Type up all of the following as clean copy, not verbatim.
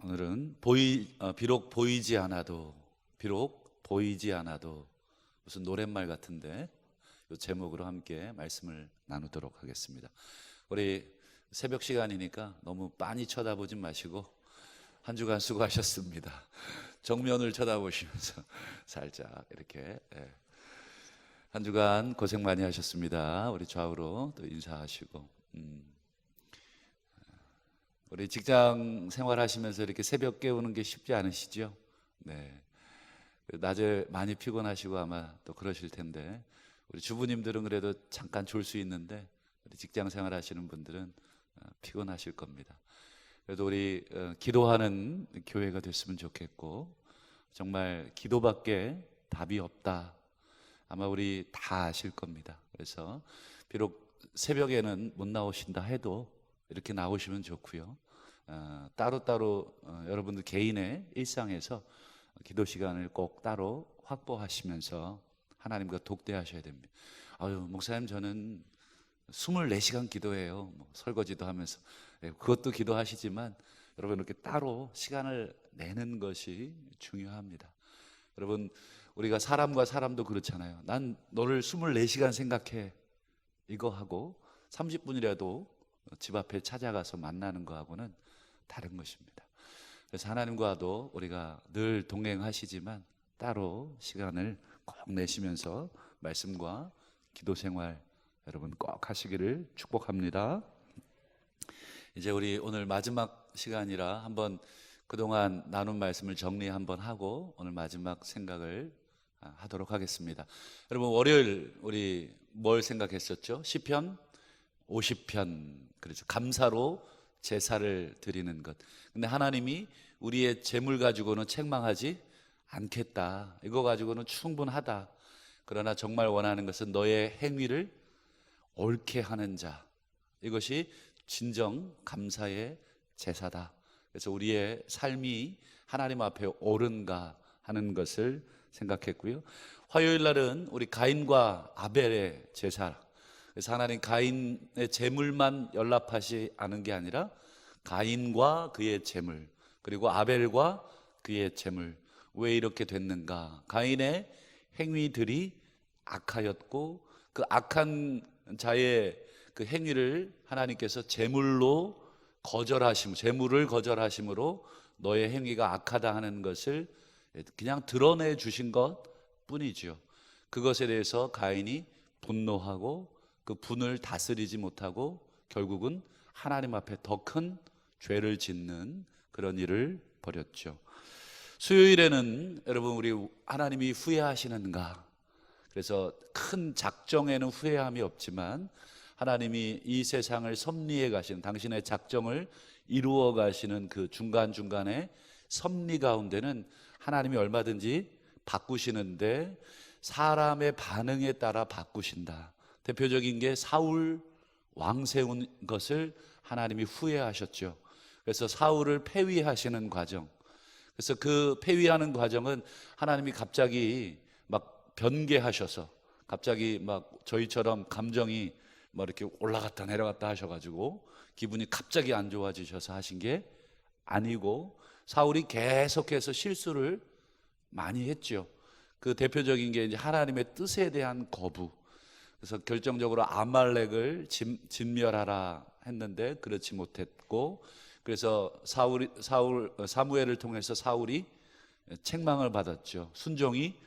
오늘은 비록 보이지 않아도 무슨 노랫말 같은데 이 제목으로 함께 말씀을 나누도록 하겠습니다. 우리 새벽 시간이니까 너무 빤히 쳐다보지 마시고 한 주간 수고하셨습니다. 정면을 쳐다보시면서 살짝 이렇게 한 주간 고생 많이 하셨습니다. 우리 좌우로 또 인사하시고 우리 직장 생활하시면서 이렇게 새벽 깨우는 게 쉽지 않으시죠? 네. 낮에 많이 피곤하시고 아마 또 그러실 텐데 우리 주부님들은 그래도 잠깐 졸 수 있는데 우리 직장 생활하시는 분들은 피곤하실 겁니다. 그래도 우리 기도하는 교회가 됐으면 좋겠고, 정말 기도밖에 답이 없다. 아마 우리 다 아실 겁니다. 그래서 비록 새벽에는 못 나오신다 해도 이렇게 나오시면 좋고요. 따로따로 여러분들 개인의 일상에서 기도 시간을 꼭 따로 확보하시면서 하나님과 독대하셔야 됩니다. 아유, 목사님 저는 24시간 기도해요. 설거지도 하면서. 그것도 기도하시지만 여러분 이렇게 따로 시간을 내는 것이 중요합니다. 여러분, 우리가 사람과 사람도 그렇잖아요. 난 너를 24시간 생각해. 이거 하고 30분이라도 집 앞에 찾아가서 만나는 거하고는 다른 것입니다. 그래서 하나님과도 우리가 늘 동행하시지만 따로 시간을 꼭 내시면서 말씀과 기도 생활 여러분 꼭 하시기를 축복합니다. 이제 우리 오늘 마지막 시간이라 한번 그동안 나눈 말씀을 정리 한번 하고 오늘 마지막 생각을 하도록 하겠습니다. 여러분, 월요일 우리 뭘 생각했었죠? 시편 50편, 그렇죠. 감사로 제사를 드리는 것. 근데 하나님이 우리의 재물 가지고는 책망하지 않겠다. 이거 가지고는 충분하다. 그러나 정말 원하는 것은 너의 행위를 옳게 하는 자. 이것이 진정 감사의 제사다. 그래서 우리의 삶이 하나님 앞에 옳은가 하는 것을 생각했고요. 화요일 날은 우리 가인과 아벨의 제사. 그래서 하나님 가인의 재물만 연락하지 않은 게 아니라 가인과 그의 재물, 그리고 아벨과 그의 재물. 왜 이렇게 됐는가? 가인의 행위들이 악하였고 그 악한 자의 그 행위를 하나님께서 재물을 거절하심으로 너의 행위가 악하다 하는 것을 그냥 드러내 주신 것 뿐이죠. 그것에 대해서 가인이 분노하고 그 분을 다스리지 못하고 결국은 하나님 앞에 더 큰 죄를 짓는 그런 일을 벌였죠. 수요일에는 여러분 우리 하나님이 후회하시는가? 그래서 큰 작정에는 후회함이 없지만 하나님이 이 세상을 섭리해 가시는, 당신의 작정을 이루어 가시는 그 중간중간에 섭리 가운데는 하나님이 얼마든지 바꾸시는데 사람의 반응에 따라 바꾸신다. 대표적인 게 사울 왕 세운 것을 하나님이 후회하셨죠. 그래서 사울을 폐위하시는 과정. 그래서 그 폐위하는 과정은 하나님이 갑자기 막 변개하셔서 갑자기 막 저희처럼 감정이 막 이렇게 올라갔다 내려갔다 하셔가지고 기분이 갑자기 안 좋아지셔서 하신 게 아니고 사울이 계속해서 실수를 많이 했죠. 그 대표적인 게 이제 하나님의 뜻에 대한 거부. 그래서 결정적으로 아말렉을 진멸하라 했는데 그렇지 못했고, 그래서 사무엘을 통해서 사울이 책망을 받았죠. 순종이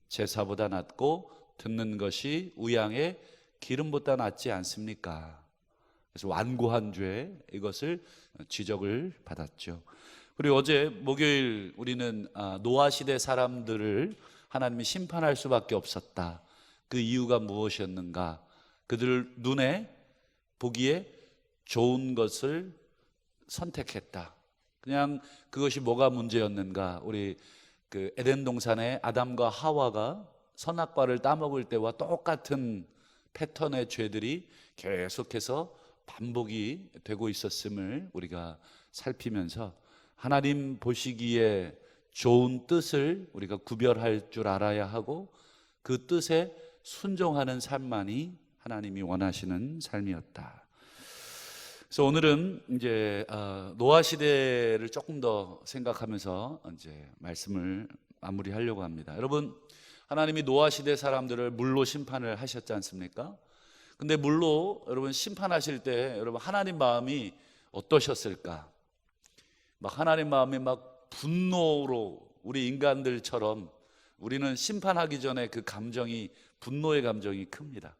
제사보다 낫고 듣는 것이 우양의 기름보다 낫지 않습니까? 그래서 완고한 죄, 이것을 지적을 받았죠. 그리고 어제 목요일 우리는 노아 시대 사람들을 하나님이 심판할 수밖에 없었다. 그 이유가 무엇이었는가? 그들 눈에 보기에 좋은 것을 선택했다. 그냥 그것이 뭐가 문제였는가? 우리 그 에덴 동산에 아담과 하와가 선악과를 따먹을 때와 똑같은 패턴의 죄들이 계속해서 반복이 되고 있었음을 우리가 살피면서 하나님 보시기에 좋은 뜻을 우리가 구별할 줄 알아야 하고 그 뜻에 순종하는 삶만이 하나님이 원하시는 삶이었다. 그래서 오늘은 이제 노아 시대를 조금 더 생각하면서 이제 말씀을 마무리하려고 합니다. 여러분, 하나님이 노아 시대 사람들을 물로 심판을 하셨지 않습니까? 근데 물로 여러분 심판하실 때 여러분 하나님 마음이 어떠셨을까? 막 하나님 마음이 막 분노로, 우리 인간들처럼 우리는 심판하기 전에 그 감정이, 분노의 감정이 큽니다.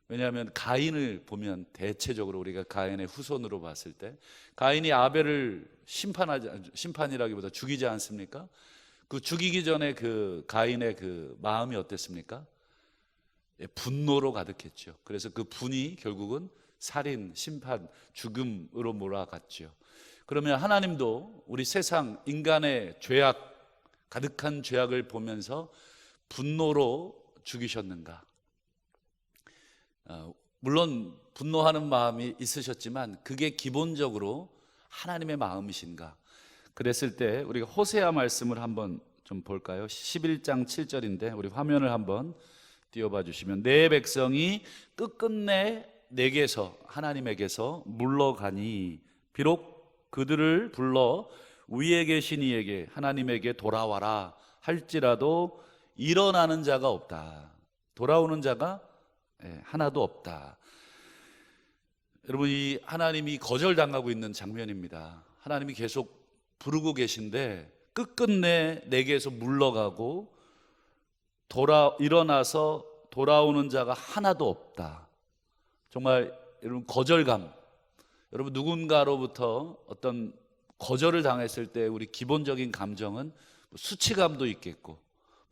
왜냐하면 가인을 보면, 대체적으로 우리가 가인의 후손으로 봤을 때 가인이 아벨을 심판이라기보다 죽이지 않습니까? 그 죽이기 전에 그 가인의 그 마음이 어땠습니까? 분노로 가득했죠. 그래서 그 분이 결국은 살인, 심판, 죽음으로 몰아갔죠. 그러면 하나님도 우리 세상 인간의 죄악, 가득한 죄악을 보면서 분노로 죽이셨는가? 물론 분노하는 마음이 있으셨지만 그게 기본적으로 하나님의 마음이신가? 그랬을 때 우리가 호세아 말씀을 한번 좀 볼까요? 11장 7절인데 우리 화면을 한번 띄워봐 주시면, 내 백성이 끝끝내 내게서, 하나님에게서 물러가니 비록 그들을 불러 위에 계신 이에게, 하나님에게 돌아와라 할지라도 일어나는 자가 없다. 돌아오는 자가 하나도 없다. 여러분, 이 하나님이 거절당하고 있는 장면입니다. 하나님이 계속 부르고 계신데 끝끝내 내게서 물러가고 일어나서 돌아오는 자가 하나도 없다. 정말 여러분, 거절감. 여러분, 누군가로부터 어떤 거절을 당했을 때 우리 기본적인 감정은 수치감도 있겠고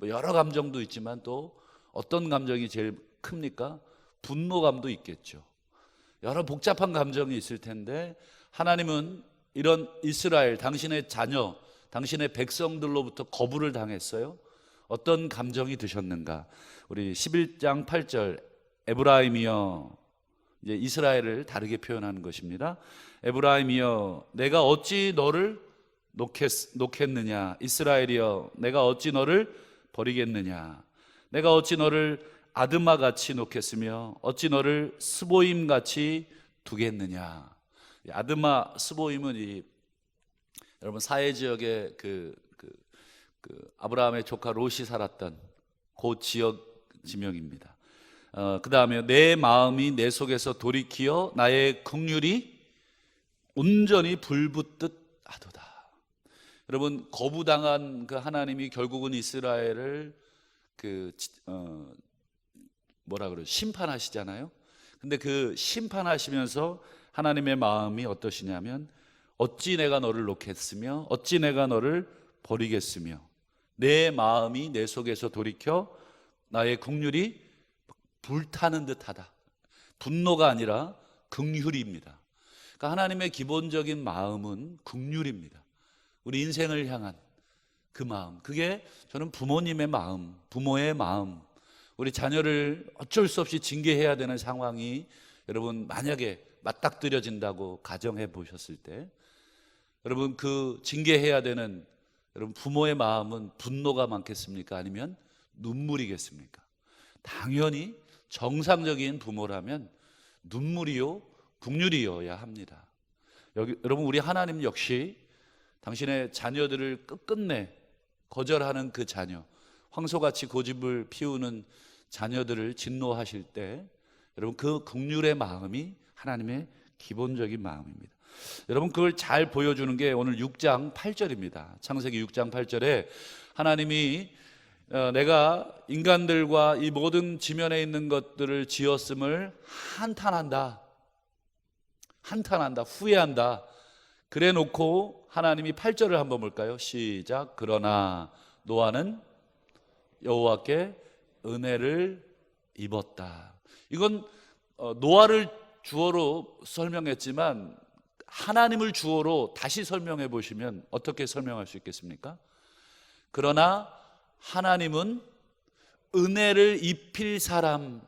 여러 감정도 있지만 또 어떤 감정이 제일 큽니까? 분노감도 있겠죠. 여러 복잡한 감정이 있을 텐데 하나님은 이런 이스라엘, 당신의 자녀, 당신의 백성들로부터 거부를 당했어요. 어떤 감정이 드셨는가? 우리 11장 8절, 에브라임이여, 이제 이스라엘을 다르게 표현하는 것입니다. 에브라임이여, 내가 어찌 너를 놓겠느냐? 이스라엘이여, 내가 어찌 너를 버리겠느냐? 내가 어찌 너를 아드마같이 놓겠으며 어찌 너를 스보임같이 두겠느냐? 아드마, 스보임은 여러분 사해지역에 그 아브라함의 조카 롯이 살았던 그 지역 지명입니다. 그 다음에 내 마음이 내 속에서 돌이키어 나의 긍휼이 온전히 불붙듯 하도다. 여러분, 거부당한 그 하나님이 결국은 이스라엘을 심판하시잖아요. 근데 그 심판하시면서 하나님의 마음이 어떠시냐면, 어찌 내가 너를 놓겠으며 어찌 내가 너를 버리겠으며 내 마음이 내 속에서 돌이켜 나의 긍휼이 불타는 듯하다. 분노가 아니라 긍휼입니다. 그러니까 하나님의 기본적인 마음은 긍휼입니다. 우리 인생을 향한 그 마음, 그게 저는 부모님의 마음, 부모의 마음, 우리 자녀를 어쩔 수 없이 징계해야 되는 상황이 여러분 만약에 맞닥뜨려진다고 가정해 보셨을 때, 여러분 그 징계해야 되는 여러분 부모의 마음은 분노가 많겠습니까? 아니면 눈물이겠습니까? 당연히 정상적인 부모라면 눈물이요 긍휼이어야 합니다. 여러분, 우리 하나님 역시 당신의 자녀들을 끝끝내 거절하는 그 자녀, 황소같이 고집을 피우는 자녀들을 진노하실 때 여러분 그 긍휼의 마음이 하나님의 기본적인 마음입니다. 여러분, 그걸 잘 보여주는 게 오늘 6장 8절입니다. 창세기 6장 8절에 하나님이 내가 인간들과 이 모든 지면에 있는 것들을 지었음을 한탄한다, 후회한다. 그래 놓고 하나님이 8절을 한번 볼까요? 시작. 그러나 노아는 여호와께 은혜를 입었다. 이건 노아를 주어로 설명했지만 하나님을 주어로 다시 설명해 보시면 어떻게 설명할 수 있겠습니까? 그러나 하나님은 은혜를 입힐 사람을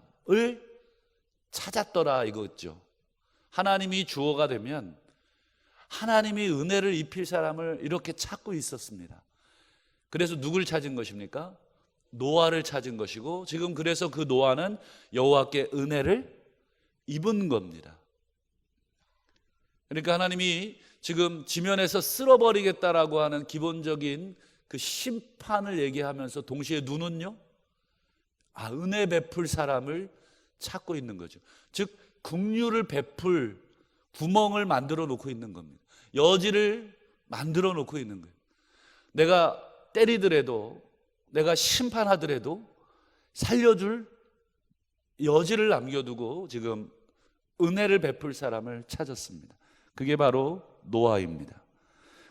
찾았더라, 이거죠. 하나님이 주어가 되면 하나님이 은혜를 입힐 사람을 이렇게 찾고 있었습니다. 그래서 누굴 찾은 것입니까? 노아를 찾은 것이고, 지금 그래서 그 노아는 여호와께 은혜를 입은 겁니다. 그러니까 하나님이 지금 지면에서 쓸어버리겠다라고 하는 기본적인 그 심판을 얘기하면서 동시에 눈은요, 은혜 베풀 사람을 찾고 있는 거죠. 즉 긍휼을 베풀 구멍을 만들어 놓고 있는 겁니다. 여지를 만들어 놓고 있는 거예요. 내가 때리더라도, 내가 심판하더라도 살려줄 여지를 남겨두고 지금 은혜를 베풀 사람을 찾았습니다. 그게 바로 노아입니다.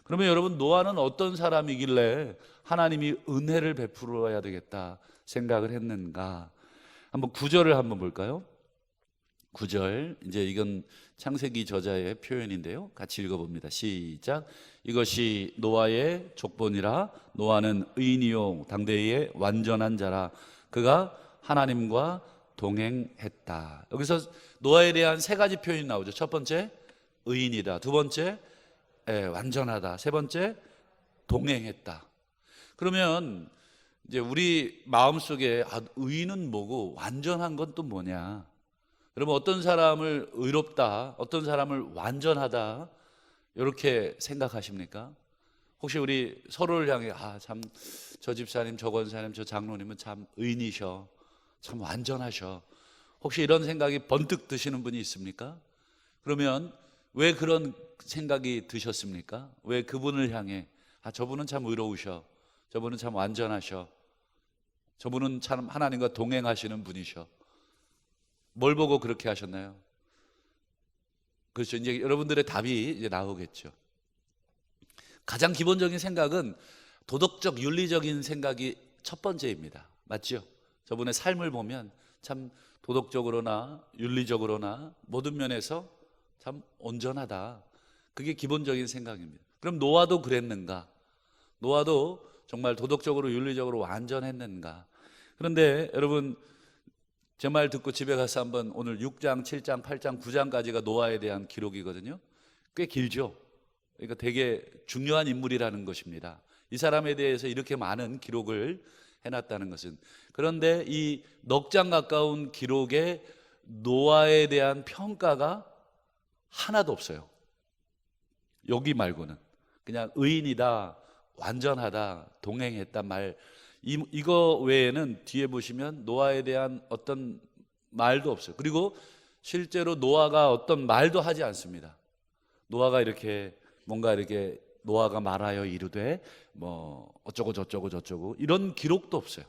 그러면 여러분, 노아는 어떤 사람이길래 하나님이 은혜를 베풀어야 되겠다 생각을 했는가? 한번 9절을 한번 볼까요? 9절, 이제 이건 창세기 저자의 표현인데요, 같이 읽어봅니다. 시작. 이것이 노아의 족본이라. 노아는 의인이요 당대의 완전한 자라. 그가 하나님과 동행했다. 여기서 노아에 대한 세 가지 표현이 나오죠. 첫 번째, 의인이다. 두 번째, 완전하다. 세 번째, 동행했다. 그러면 이제 우리 마음속에 의인은 뭐고 완전한 건 또 뭐냐? 여러분, 어떤 사람을 의롭다, 어떤 사람을 완전하다 이렇게 생각하십니까? 혹시 우리 서로를 향해 참 저 집사님, 저 권사님, 저 장로님은 참 의인이셔, 참 완전하셔, 혹시 이런 생각이 번뜩 드시는 분이 있습니까? 그러면 왜 그런 생각이 드셨습니까? 왜 그분을 향해 저분은 참 의로우셔, 저분은 참 완전하셔, 저분은 참 하나님과 동행하시는 분이셔. 뭘 보고 그렇게 하셨나요? 그렇죠. 이제 여러분들의 답이 이제 나오겠죠. 가장 기본적인 생각은 도덕적, 윤리적인 생각이 첫 번째입니다. 맞죠? 저분의 삶을 보면 참 도덕적으로나 윤리적으로나 모든 면에서 참 온전하다. 그게 기본적인 생각입니다. 그럼 노아도 그랬는가? 노아도 정말 도덕적으로 윤리적으로 완전했는가? 그런데 여러분, 제 말 듣고 집에 가서 한번 오늘 6장, 7장, 8장, 9장까지가 노아에 대한 기록이거든요. 꽤 길죠. 그러니까 되게 중요한 인물이라는 것입니다. 이 사람에 대해서 이렇게 많은 기록을 해놨다는 것은, 그런데 이 넉 장 가까운 기록에 노아에 대한 평가가 하나도 없어요. 여기 말고는 그냥 의인이다, 완전하다, 동행했다 말, 이거 외에는 뒤에 보시면 노아에 대한 어떤 말도 없어요. 그리고 실제로 노아가 어떤 말도 하지 않습니다. 노아가 이렇게 뭔가 이렇게 노아가 말하여 이르되 뭐 어쩌고 저쩌고 저쩌고 이런 기록도 없어요.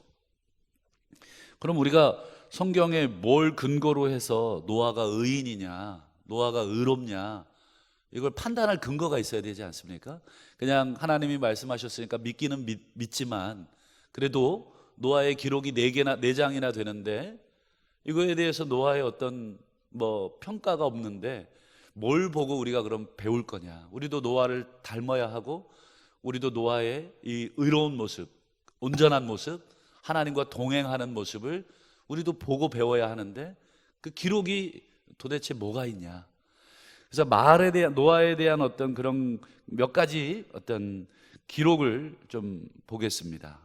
그럼 우리가 성경에 뭘 근거로 해서 노아가 의인이냐, 노아가 의롭냐, 이걸 판단할 근거가 있어야 되지 않습니까? 그냥 하나님이 말씀하셨으니까 믿기는 믿지만, 그래도 노아의 기록이 4장이나 되는데 이거에 대해서 노아의 어떤 평가가 없는데 뭘 보고 우리가 그럼 배울 거냐? 우리도 노아를 닮아야 하고, 우리도 노아의 이 의로운 모습, 온전한 모습, 하나님과 동행하는 모습을 우리도 보고 배워야 하는데 그 기록이 도대체 뭐가 있냐? 그래서 노아에 대한 어떤 그런 몇 가지 어떤 기록을 좀 보겠습니다.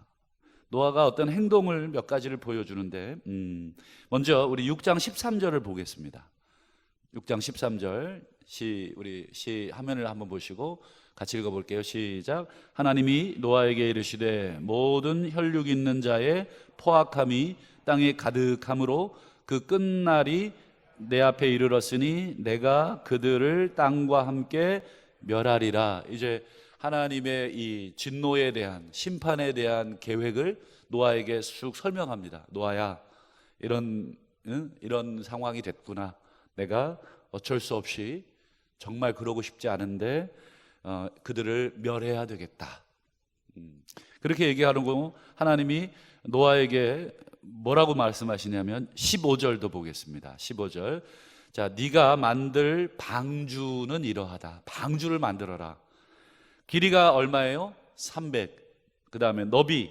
노아가 어떤 행동을 몇 가지를 보여주는데, 먼저 우리 6장 13절을 보겠습니다. 6장 13절 우리 화면을 한번 보시고 같이 읽어볼게요. 시작. 하나님이 노아에게 이르시되 모든 혈육 있는 자의 포악함이 땅에 가득함으로 그 끝날이 내 앞에 이르렀으니 내가 그들을 땅과 함께 멸하리라. 이제 하나님의 이 진노에 대한, 심판에 대한 계획을 노아에게 쑥 설명합니다. 노아야, 이런 상황이 됐구나. 내가 어쩔 수 없이 정말 그러고 싶지 않은데 그들을 멸해야 되겠다. 그렇게 얘기하고 하나님이 노아에게 뭐라고 말씀하시냐면 15절도 보겠습니다. 15절. 자, 네가 만들 방주는 이러하다. 방주를 만들어라. 길이가 얼마예요? 300. 그 다음에 너비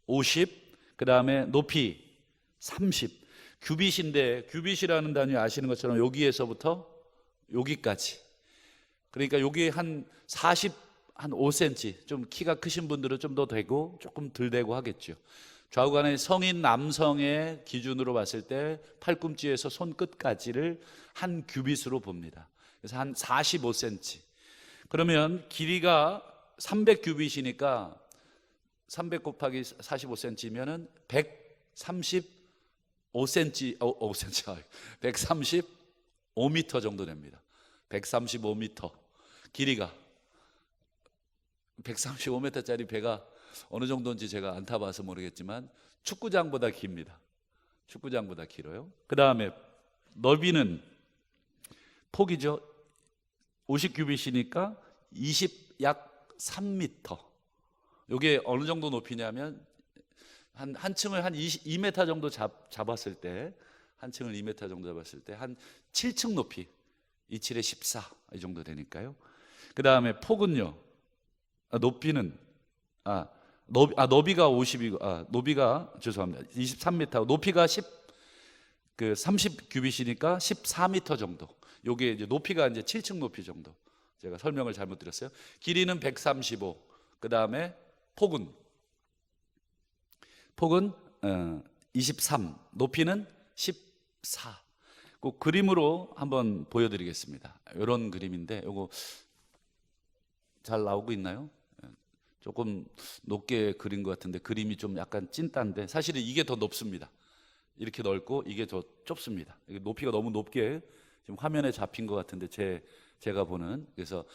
50. 그 다음에 높이 30. 규빗인데, 규빗이라는 단위 아시는 것처럼 여기에서부터 여기까지. 그러니까 여기 한 5cm, 좀 키가 크신 분들은 좀 더 되고 조금 덜 되고 하겠죠. 좌우간의 성인 남성의 기준으로 봤을 때 팔꿈치에서 손끝까지를 한 규빗으로 봅니다. 그래서 한 45cm. 그러면 길이가 300규빗이니까 300 곱하기 45cm면은 135cm, 135m 정도 됩니다. 135m. 길이가 135m짜리 배가 어느 정도인지 제가 안 타봐서 모르겠지만 축구장보다 깁니다. 축구장보다 길어요. 그 다음에 넓이는 폭이죠. 50규빗이니까 약 3m. 이게 어느 정도 높이냐면 한 층을 한 2m 정도 잡았을 때, 한 층을 2m 정도 잡았을 때 한 7층 높이, 27에 14 이 정도 되니까요. 그 다음에 폭은요, 높이는 너비가 50이고 높이가 죄송합니다. 23m, 높이가 30규빗이니까 14m 정도. 요게 이제 높이가 이제 7층 높이 정도. 제가 설명을 잘못 드렸어요. 길이는 135. 그다음에 폭은 23. 높이는 14. 그 그림으로 한번 보여드리겠습니다. 이런 그림인데 요거 잘 나오고 있나요? 조금 높게 그린 것 같은데 그림이 좀 약간 찐딴데 사실은 이게 더 높습니다. 이렇게 넓고 이게 더 좁습니다. 이게 높이가 너무 높게 지금 화면에 잡힌 것 같은데 제가 보는, 그래서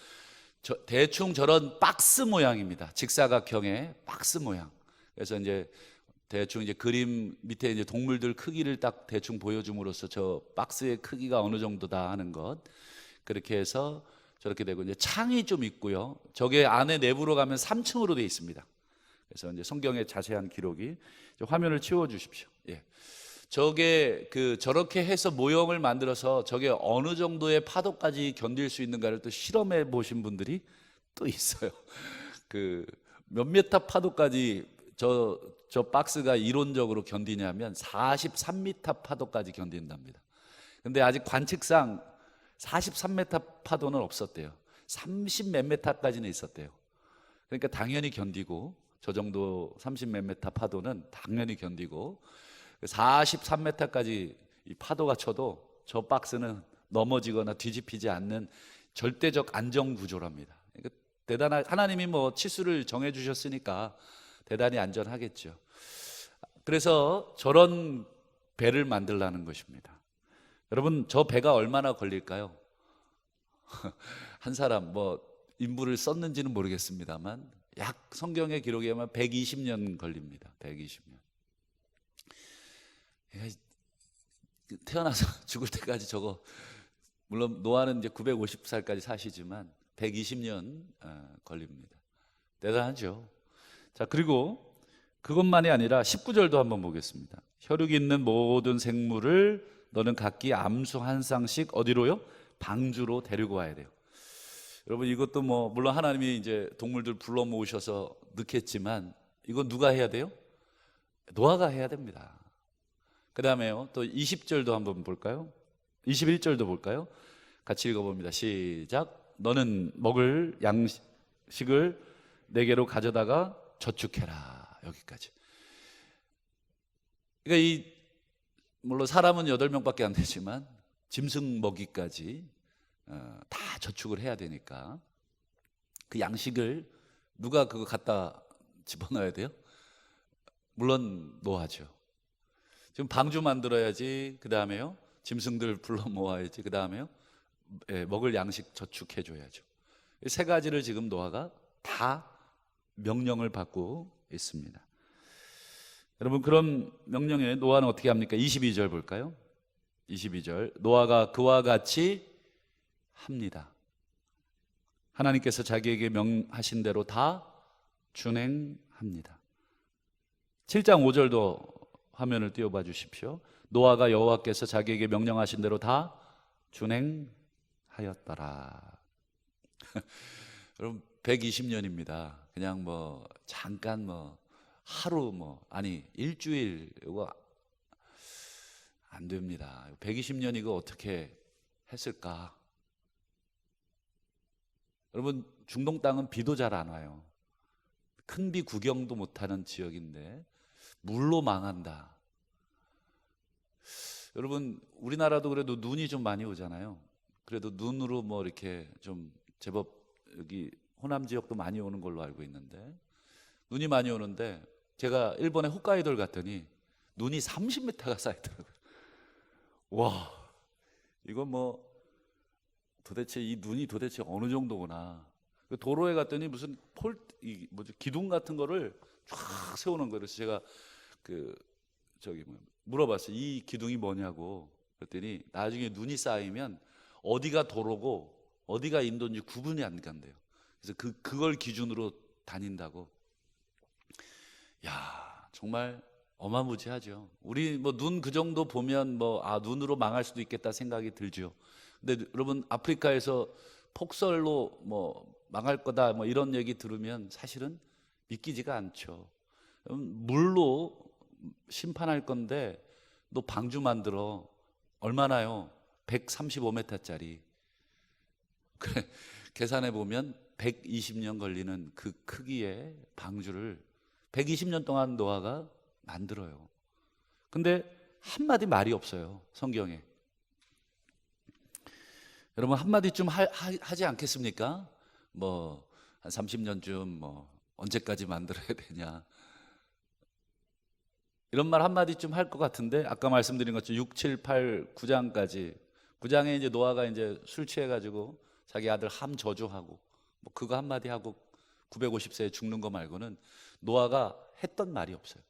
대충 저런 박스 모양입니다. 직사각형의 박스 모양. 그래서 이제 대충 이제 그림 밑에 이제 동물들 크기를 딱 대충 보여줌으로써 저 박스의 크기가 어느 정도다 하는 것, 그렇게 해서 저렇게 되고, 이제 창이 좀 있고요. 저게 안에 내부로 가면 3층으로 되어 있습니다. 그래서 이제 성경의 자세한 기록이, 화면을 치워 주십시오. 예. 저게 저렇게 해서 모형을 만들어서 저게 어느 정도의 파도까지 견딜 수 있는가를 또 실험해 보신 분들이 또 있어요. 몇 미터 파도까지 저 박스가 이론적으로 견디냐면 43m 파도까지 견딘답니다. 근데 아직 관측상 43m 파도는 없었대요. 30 몇 미터까지는 있었대요. 그러니까 당연히 견디고, 저 정도 30 몇 미터 파도는 당연히 견디고, 43m까지 이 파도가 쳐도 저 박스는 넘어지거나 뒤집히지 않는 절대적 안정 구조랍니다. 그러니까 하나님이 뭐 치수를 정해 주셨으니까 대단히 안전하겠죠. 그래서 저런 배를 만들라는 것입니다. 여러분, 저 배가 얼마나 걸릴까요? 한 사람 인부를 썼는지는 모르겠습니다만 약 성경의 기록에 의하면 120년 걸립니다. 120년. 태어나서 죽을 때까지 저거, 물론 노아는 이제 950살까지 사시지만 120년 걸립니다. 대단하죠. 자, 그리고 그것만이 아니라 19절도 한번 보겠습니다. 혈육 있는 모든 생물을 너는 각기 암수 한 쌍씩 어디로요? 방주로 데리고 와야 돼요. 여러분, 이것도 물론 하나님이 이제 동물들 불러 모으셔서 넣겠지만 이건 누가 해야 돼요? 노아가 해야 됩니다. 그 다음에요, 또 20절도 한번 볼까요? 21절도 볼까요? 같이 읽어봅니다. 시작. 너는 먹을 양식을 내게로 가져다가 저축해라. 여기까지. 그러니까 물론 사람은 8명밖에 안 되지만 짐승 먹이까지 다 저축을 해야 되니까 그 양식을 누가 그거 갖다 집어넣어야 돼요? 물론 노아죠. 지금 방주 만들어야지, 그 다음에요 짐승들 불러 모아야지, 그 다음에요 먹을 양식 저축해 줘야죠. 세 가지를 지금 노아가 다 명령을 받고 있습니다. 여러분, 그런 명령에 노아는 어떻게 합니까? 22절 볼까요? 22절. 노아가 그와 같이 합니다. 하나님께서 자기에게 명하신 대로 다 준행합니다. 7장 5절도 화면을 띄워봐 주십시오. 노아가 여호와께서 자기에게 명령하신 대로 다 준행하였더라. 여러분, 120년입니다. 그냥 잠깐 하루 아니 일주일 이거 안 됩니다. 120년 이거 어떻게 했을까? 여러분, 중동 땅은 비도 잘 안 와요. 큰 비 구경도 못하는 지역인데 물로 망한다. 여러분, 우리나라도 그래도 눈이 좀 많이 오잖아요. 그래도 눈으로 뭐 이렇게 좀 제법 여기 호남 지역도 많이 오는 걸로 알고 있는데, 눈이 많이 오는데 제가 일본의 홋카이도를 갔더니 눈이 30m가 쌓이더라고요. 와, 이건 뭐 도대체 이 눈이 도대체 어느 정도구나. 그 도로에 갔더니 무슨 기둥 같은 거를 쫙 세우는 거예요. 그래서 제가 그 물어봤어요. 이 기둥이 뭐냐고. 그랬더니 나중에 눈이 쌓이면 어디가 도로고 어디가 인도인지 구분이 안 간대요. 그래서 그걸 기준으로 다닌다고. 야, 정말 어마무지하죠. 우리 뭐 눈 그 정도 보면 눈으로 망할 수도 있겠다 생각이 들죠. 근데 여러분, 아프리카에서 폭설로 뭐 망할 거다 뭐 이런 얘기 들으면 사실은 믿기지가 않죠. 물로 심판할 건데 너 방주 만들어. 얼마나요? 135m짜리. 그래, 계산해 보면 120년 걸리는 그 크기의 방주를 120년 동안 노아가 만들어요. 근데 한마디 말이 없어요, 성경에. 여러분, 한마디쯤 하지 않겠습니까? 뭐 한 30년쯤 뭐 언제까지 만들어야 되냐, 이런 말 한마디쯤 할 것 같은데, 아까 말씀드린 것처럼 6, 7, 8, 9장까지, 9장에 이제 노아가 이제 술 취해가지고 자기 아들 함 저주하고 뭐 그거 한마디 하고 950세에 죽는 거 말고는 노아가 했던 말이 없어요.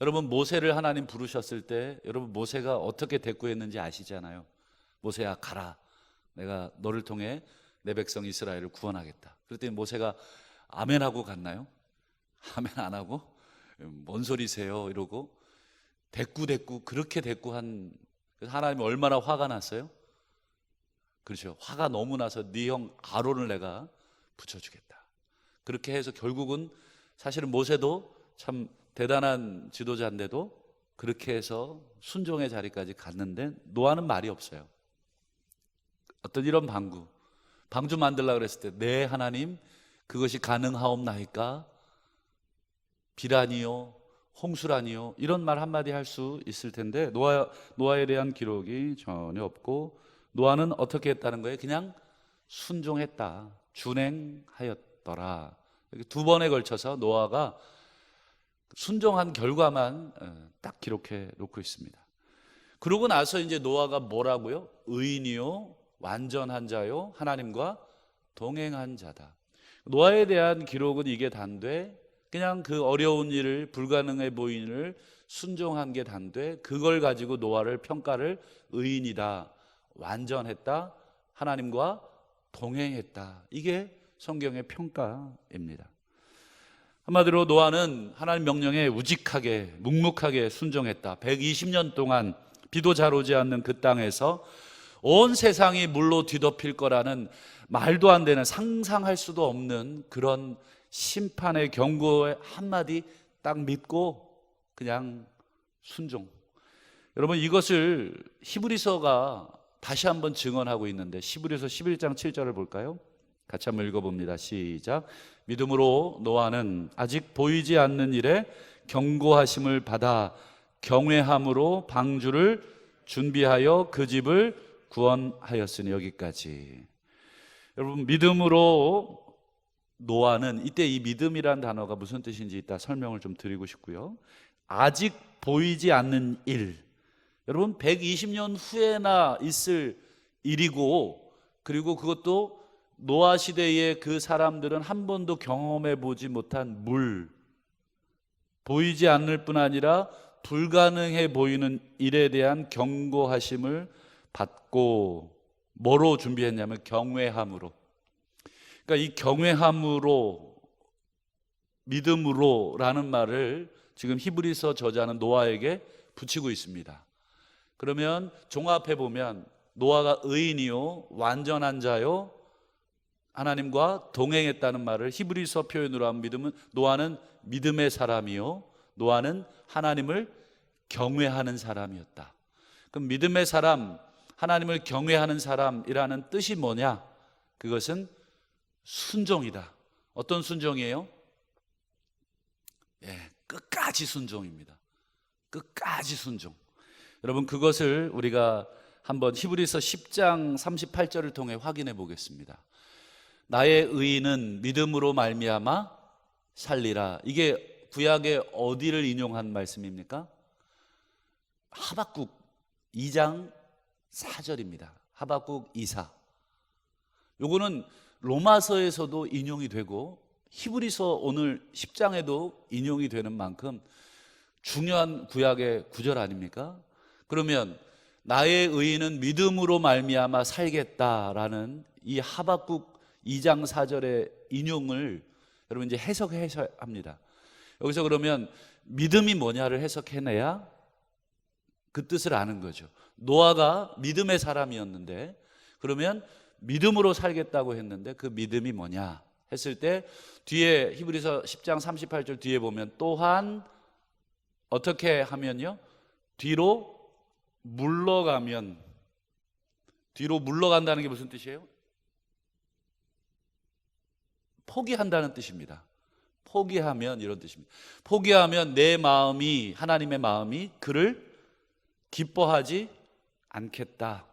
여러분, 모세를 하나님 부르셨을 때 여러분 모세가 어떻게 대꾸했는지 아시잖아요. 모세야, 가라. 내가 너를 통해 내 백성 이스라엘을 구원하겠다. 그랬더니 모세가 아멘하고 갔나요? 아멘 안 하고 뭔 소리세요 이러고 대꾸 그렇게 대꾸한, 하나님이 얼마나 화가 났어요? 그렇죠. 화가 너무 나서 네 형 아론을 내가 붙여주겠다. 그렇게 해서 결국은 사실은 모세도 참 대단한 지도자인데도 그렇게 해서 순종의 자리까지 갔는데 노아는 말이 없어요. 어떤 이런 방주 만들려고 그랬을 때, 네 하나님, 그것이 가능하옵나이까? 비라니요, 홍수라니요, 이런 말 한마디 할 수 있을 텐데 노아에 대한 기록이 전혀 없고, 노아는 어떻게 했다는 거예요? 그냥 순종했다, 준행하였더라. 이렇게 두 번에 걸쳐서 노아가 순종한 결과만 딱 기록해 놓고 있습니다. 그러고 나서 이제 노아가 뭐라고요? 의인이요, 완전한 자요, 하나님과 동행한 자다. 노아에 대한 기록은 이게 단데, 그냥 그 어려운 일을, 불가능해 보이는 일을 순종한 게 단데, 그걸 가지고 노아를 평가를 의인이다, 완전했다, 하나님과 동행했다. 이게 성경의 평가입니다. 한마디로 노아는 하나님 명령에 우직하게 묵묵하게 순종했다. 120년 동안 비도 잘 오지 않는 그 땅에서 온 세상이 물로 뒤덮일 거라는 말도 안 되는, 상상할 수도 없는 그런 심판의 경고의 한마디 딱 믿고 그냥 순종. 여러분, 이것을 히브리서가 다시 한번 증언하고 있는데, 히브리서 11장 7절을 볼까요? 같이 한번 읽어봅니다. 시작. 믿음으로 노아는 아직 보이지 않는 일에 경고하심을 받아 경외함으로 방주를 준비하여 그 집을 구원하였으니. 여기까지. 여러분, 믿음으로 노아는, 이때 이 믿음이란 단어가 무슨 뜻인지 이따 설명을 좀 드리고 싶고요. 아직 보이지 않는 일, 여러분 120년 후에나 있을 일이고, 그리고 그것도 노아 시대의 그 사람들은 한 번도 경험해 보지 못한 물, 보이지 않을 뿐 아니라 불가능해 보이는 일에 대한 경고하심을 받고, 뭐로 준비했냐면 경외함으로. 그러니까 이 경외함으로, 믿음으로 라는 말을 지금 히브리서 저자는 노아에게 붙이고 있습니다. 그러면 종합해 보면 노아가 의인이요, 완전한 자요, 하나님과 동행했다는 말을 히브리서 표현으로 하면 믿음은, 노아는 믿음의 사람이요, 노아는 하나님을 경외하는 사람이었다. 그럼 믿음의 사람, 하나님을 경외하는 사람이라는 뜻이 뭐냐? 그것은 순종이다. 어떤 순종이에요? 끝까지 순종입니다. 끝까지 순종. 여러분, 그것을 우리가 한번 히브리서 10장 38절을 통해 확인해 보겠습니다. 나의 의인은 믿음으로 말미암아 살리라. 이게 구약의 어디를 인용한 말씀입니까? 하박국 2장 4절입니다. 하박국 2사. 요거는 로마서에서도 인용이 되고 히브리서 오늘 10장에도 인용이 되는 만큼 중요한 구약의 구절 아닙니까? 그러면 나의 의인은 믿음으로 말미암아 살겠다라는 이 하박국 2장 4절의 인용을 여러분 이제 해석해야 합니다. 여기서 그러면 믿음이 뭐냐를 해석해내야 그 뜻을 아는 거죠. 노아가 믿음의 사람이었는데 그러면 믿음으로 살겠다고 했는데 그 믿음이 뭐냐 했을 때 뒤에 히브리서 10장 38절 뒤에 보면 또한 어떻게 하면요? 뒤로 물러가면. 뒤로 물러간다는 게 무슨 뜻이에요? 포기한다는 뜻입니다. 포기하면 이런 뜻입니다. 포기하면 내 마음이, 하나님의 마음이 그를 기뻐하지 않겠다.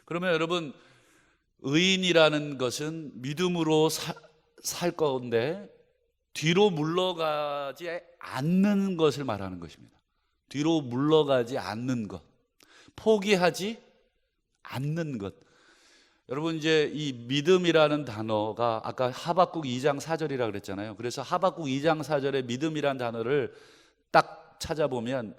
그러면 여러분, 의인이라는 것은 믿음으로 살 건데 뒤로 물러가지 않는 것을 말하는 것입니다. 뒤로 물러가지 않는 것, 포기하지 않는 것. 여러분 이제 이 믿음이라는 단어가 아까 하박국 2장 4절이라 그랬잖아요. 그래서 하박국 2장 4절에 믿음이라는 단어를 딱 찾아보면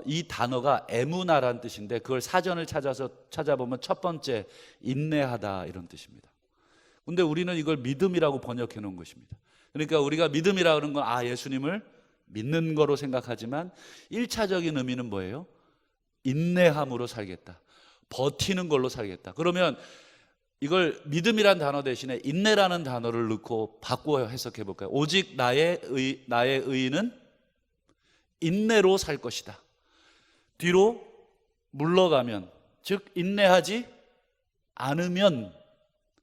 이 단어가 에무나라는 뜻인데 그걸 사전을 찾아보면 첫 번째 인내하다 이런 뜻입니다. 근데 우리는 이걸 믿음이라고 번역해 놓은 것입니다. 그러니까 우리가 믿음이라고 하는 건 예수님을 믿는 거로 생각하지만 1차적인 의미는 뭐예요? 인내함으로 살겠다. 버티는 걸로 살겠다. 그러면 이걸 믿음이란 단어 대신에 인내라는 단어를 넣고 바꾸어 해석해 볼까요? 오직 나의 의인은 인내로 살 것이다. 뒤로 물러가면, 즉 인내하지 않으면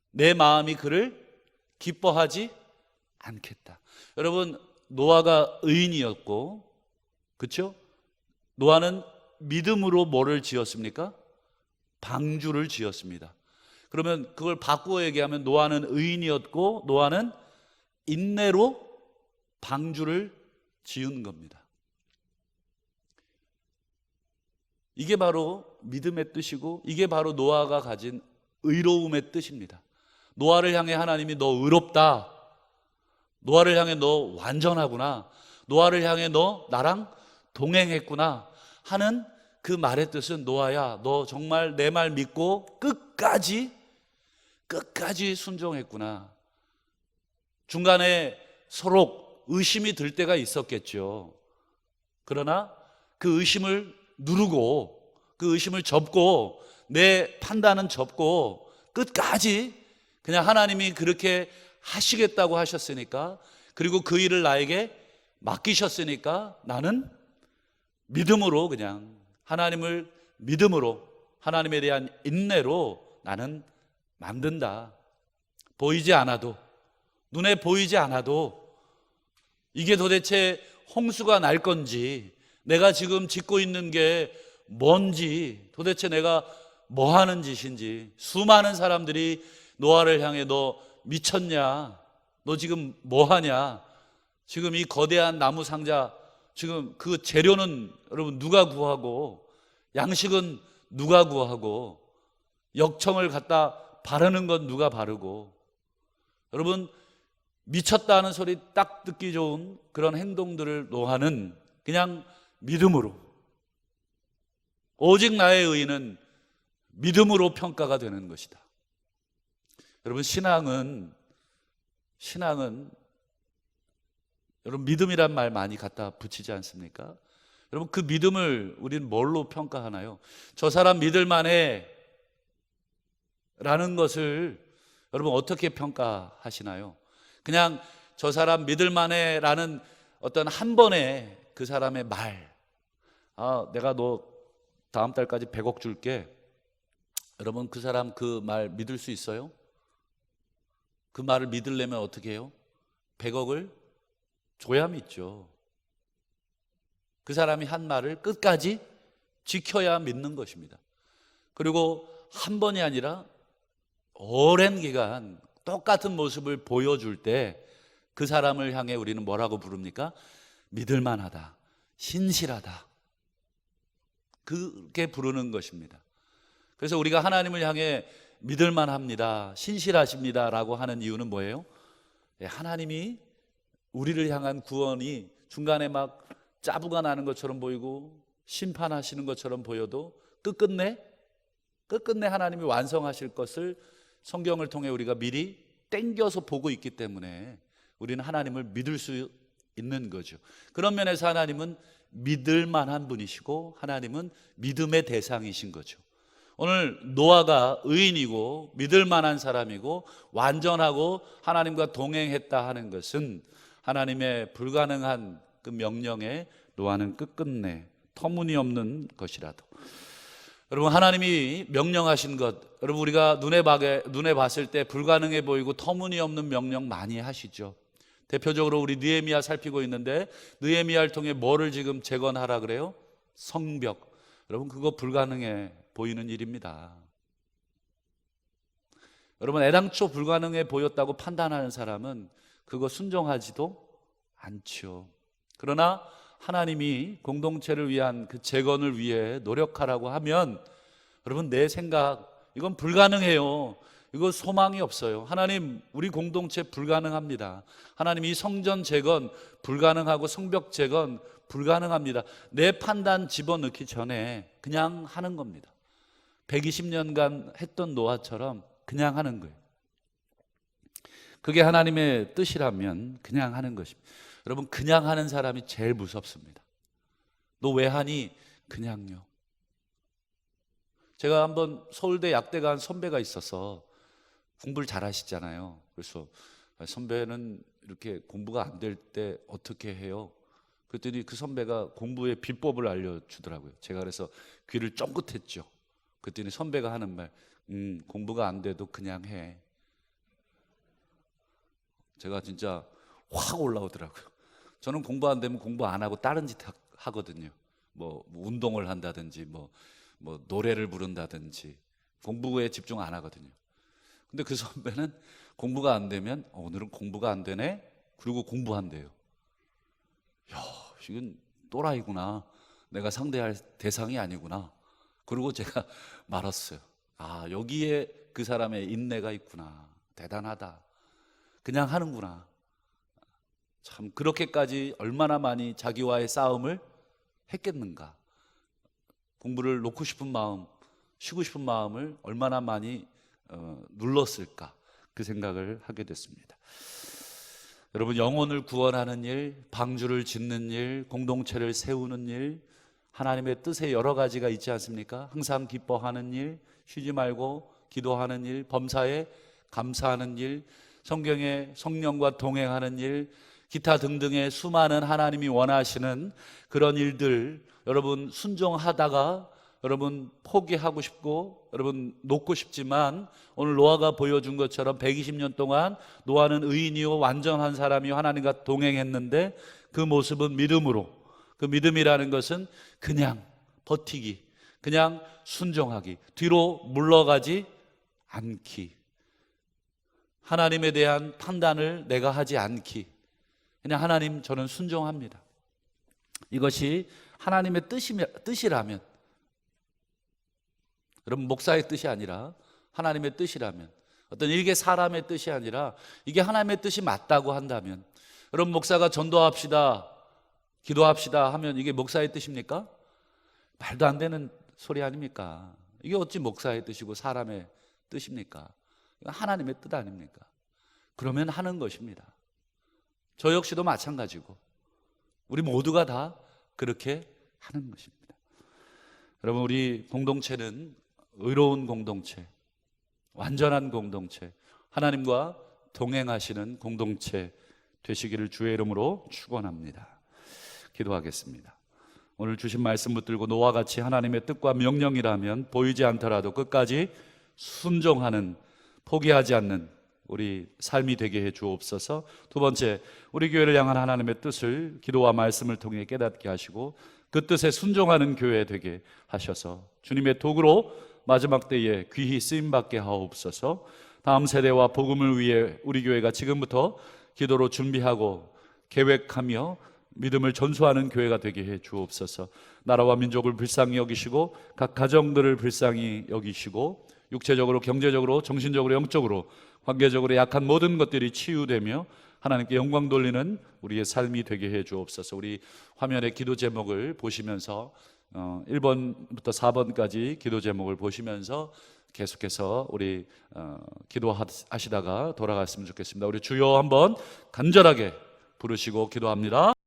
내 마음이 그를 기뻐하지 않겠다. 여러분, 노아가 의인이었고, 그렇죠? 노아는 믿음으로 뭐를 지었습니까? 방주를 지었습니다. 그러면 그걸 바꾸어 얘기하면 노아는 의인이었고 노아는 인내로 방주를 지은 겁니다. 이게 바로 믿음의 뜻이고 이게 바로 노아가 가진 의로움의 뜻입니다. 노아를 향해 하나님이 너 의롭다, 노아를 향해 너 완전하구나, 노아를 향해 너 나랑 동행했구나 하는 그 말의 뜻은 노아야, 너 정말 내 말 믿고 끝까지 순종했구나. 중간에 서로 의심이 들 때가 있었겠죠. 그러나 그 의심을 누르고 그 의심을 접고 내 판단은 접고 끝까지 그냥 하나님이 그렇게 하시겠다고 하셨으니까, 그리고 그 일을 나에게 맡기셨으니까 나는 믿음으로, 그냥 하나님을 믿음으로, 하나님에 대한 인내로 나는 만든다. 보이지 않아도, 눈에 보이지 않아도 이게 도대체 홍수가 날 건지, 내가 지금 짓고 있는 게 뭔지, 도대체 내가 뭐 하는 짓인지, 수많은 사람들이 노아를 향해 너 미쳤냐, 너 지금 뭐 하냐, 지금 이 거대한 나무 상자, 지금 그 재료는 여러분 누가 구하고, 양식은 누가 구하고, 역청을 갖다 바르는 건 누가 바르고, 여러분 미쳤다는 소리 딱 듣기 좋은 그런 행동들을 노아는 그냥 믿음으로, 오직 나의 의인은 믿음으로 평가가 되는 것이다. 여러분 신앙은 여러분 믿음이란 말 많이 갖다 붙이지 않습니까? 여러분 그 믿음을 우리는 뭘로 평가하나요? 저 사람 믿을 만해 라는 것을 여러분 어떻게 평가하시나요? 그냥 저 사람 믿을 만해 라는 어떤 한 번의 그 사람의 말, 내가 너 다음 달까지 100억 줄게. 여러분 그 사람 그 말 믿을 수 있어요? 그 말을 믿으려면 어떻게 해요? 100억을 줘야 믿죠. 그 사람이 한 말을 끝까지 지켜야 믿는 것입니다. 그리고 한 번이 아니라 오랜 기간 똑같은 모습을 보여줄 때 그 사람을 향해 우리는 뭐라고 부릅니까? 믿을만하다, 신실하다, 그렇게 부르는 것입니다. 그래서 우리가 하나님을 향해 믿을만합니다, 신실하십니다 라고 하는 이유는 뭐예요? 하나님이 우리를 향한 구원이 중간에 막 짜부가 나는 것처럼 보이고 심판하시는 것처럼 보여도 끝끝내 하나님이 완성하실 것을 성경을 통해 우리가 미리 땡겨서 보고 있기 때문에 우리는 하나님을 믿을 수 있는 거죠. 그런 면에서 하나님은 믿을 만한 분이시고 하나님은 믿음의 대상이신 거죠. 오늘 노아가 의인이고 믿을 만한 사람이고 완전하고 하나님과 동행했다 하는 것은 하나님의 불가능한 그 명령에 노아는 끝끝내 터무니없는 것이라도, 여러분, 하나님이 명령하신 것, 여러분, 우리가 눈에 봤을 때 불가능해 보이고 터무니없는 명령 많이 하시죠. 대표적으로 우리 느헤미야 살피고 있는데, 느헤미야를 통해 뭐를 지금 재건하라 그래요? 성벽. 여러분, 그거 불가능해 보이는 일입니다. 여러분, 애당초 불가능해 보였다고 판단하는 사람은 그거 순종하지도 않죠. 그러나 하나님이 공동체를 위한 그 재건을 위해 노력하라고 하면, 여러분, 내 생각, 이건 불가능해요. 이거 소망이 없어요. 하나님, 우리 공동체 불가능합니다. 하나님, 이 성전 재건 불가능하고 성벽 재건 불가능합니다. 내 판단 집어넣기 전에 그냥 하는 겁니다. 120년간 했던 노아처럼 그냥 하는 거예요. 그게 하나님의 뜻이라면 그냥 하는 것입니다. 여러분, 그냥 하는 사람이 제일 무섭습니다. 너 왜 하니? 그냥요. 제가 한번 서울대 약대 간 선배가 있어서 공부를 잘 하시잖아요. 그래서 선배는 이렇게 공부가 안 될 때 어떻게 해요? 그랬더니 그 선배가 공부의 비법을 알려주더라고요. 제가 그래서 귀를 쫑긋했죠. 그랬더니 선배가 하는 말, 공부가 안 돼도 그냥 해. 제가 진짜 확 올라오더라고요. 저는 공부 안 되면 공부 안 하고 다른 짓 하거든요. 뭐 운동을 한다든지 뭐 노래를 부른다든지 공부에 집중 안 하거든요. 근데 그 선배는 공부가 안 되면 오늘은 공부가 안 되네? 그리고 공부한대요. 야, 이건 또라이구나. 내가 상대할 대상이 아니구나. 그리고 제가 말았어요. 아, 여기에 그 사람의 인내가 있구나. 대단하다. 그냥 하는구나. 참, 그렇게까지 얼마나 많이 자기와의 싸움을 했겠는가. 공부를 놓고 싶은 마음, 쉬고 싶은 마음을 얼마나 많이 눌렀을까, 그 생각을 하게 됐습니다. 여러분, 영혼을 구원하는 일, 방주를 짓는 일, 공동체를 세우는 일, 하나님의 뜻에 여러 가지가 있지 않습니까? 항상 기뻐하는 일, 쉬지 말고 기도하는 일, 범사에 감사하는 일, 성경에 성령과 동행하는 일, 기타 등등의 수많은 하나님이 원하시는 그런 일들, 여러분 순종하다가 여러분 포기하고 싶고 여러분 놓고 싶지만, 오늘 노아가 보여준 것처럼 120년 동안 노아는 의인이요 완전한 사람이요 하나님과 동행했는데, 그 모습은 믿음으로, 그 믿음이라는 것은 그냥 버티기, 그냥 순종하기, 뒤로 물러가지 않기, 하나님에 대한 판단을 내가 하지 않기, 그냥 하나님, 저는 순종합니다. 이것이 하나님의 뜻이라면, 여러분, 목사의 뜻이 아니라 하나님의 뜻이라면, 어떤 일개 사람의 뜻이 아니라 이게 하나님의 뜻이 맞다고 한다면, 여러분, 목사가 전도합시다, 기도합시다 하면 이게 목사의 뜻입니까? 말도 안 되는 소리 아닙니까? 이게 어찌 목사의 뜻이고 사람의 뜻입니까? 이건 하나님의 뜻 아닙니까? 그러면 하는 것입니다. 저 역시도 마찬가지고 우리 모두가 다 그렇게 하는 것입니다. 여러분, 우리 공동체는 의로운 공동체, 완전한 공동체, 하나님과 동행하시는 공동체 되시기를 주의 이름으로 축원합니다. 기도하겠습니다. 오늘 주신 말씀 붙들고 노아와 같이 하나님의 뜻과 명령이라면 보이지 않더라도 끝까지 순종하는, 포기하지 않는 우리 삶이 되게 해 주옵소서. 두 번째, 우리 교회를 향한 하나님의 뜻을 기도와 말씀을 통해 깨닫게 하시고 그 뜻에 순종하는 교회 되게 하셔서 주님의 도구로 마지막 때에 귀히 쓰임받게 하옵소서. 다음 세대와 복음을 위해 우리 교회가 지금부터 기도로 준비하고 계획하며 믿음을 전수하는 교회가 되게 해 주옵소서. 나라와 민족을 불쌍히 여기시고 각 가정들을 불쌍히 여기시고 육체적으로, 경제적으로, 정신적으로, 영적으로, 관계적으로 약한 모든 것들이 치유되며 하나님께 영광 돌리는 우리의 삶이 되게 해 주옵소서. 우리 화면에 기도 제목을 보시면서 1번부터 4번까지 기도 제목을 보시면서 계속해서 우리 기도하시다가 돌아갔으면 좋겠습니다. 우리 주여 한번 간절하게 부르시고 기도합니다.